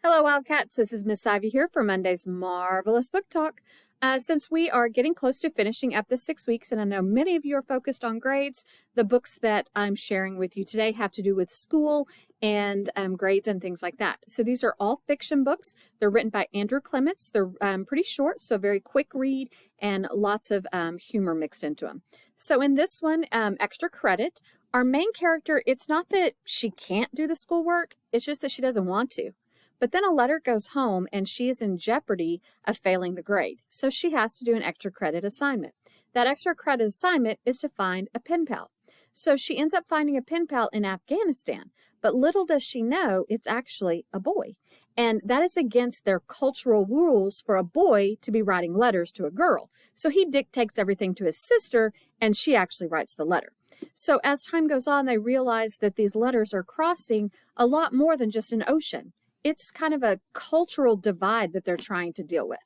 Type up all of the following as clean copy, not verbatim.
Hello, Wildcats. This is Miss Ivy here for Monday's Marvelous Book Talk. Since we are getting close to finishing up the 6 weeks, and I know many of you are focused on grades, the books that I'm sharing with you today have to do with school and grades and things like that. So these are all fiction books. They're written by Andrew Clements. They're pretty short, so very quick read and lots of humor mixed into them. So in this one, Extra Credit, our main character, it's not that she can't do the schoolwork, it's just that she doesn't want to. But then a letter goes home and she is in jeopardy of failing the grade. So she has to do an extra credit assignment. That extra credit assignment is to find a pen pal. So she ends up finding a pen pal in Afghanistan. But little does she know it's actually a boy. And that is against their cultural rules for a boy to be writing letters to a girl. So he dictates everything to his sister and she actually writes the letter. So as time goes on, they realize that these letters are crossing a lot more than just an ocean. It's kind of a cultural divide that they're trying to deal with.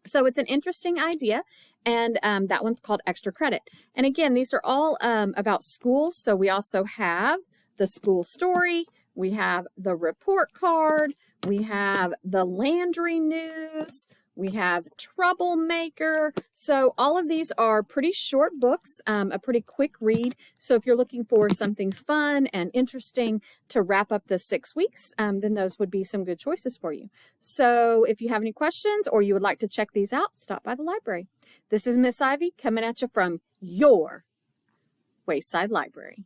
So it's an interesting idea, and that one's called Extra Credit. And again, these are all about schools. So we also have the school story, we have the report card, we have the Landry news, we have Troublemaker. So all of these are pretty short books, a pretty quick read. So if you're looking for something fun and interesting to wrap up the 6 weeks, then those would be some good choices for you. So if you have any questions or you would like to check these out, stop by the library. This is Miss Ivy coming at you from your Wayside Library.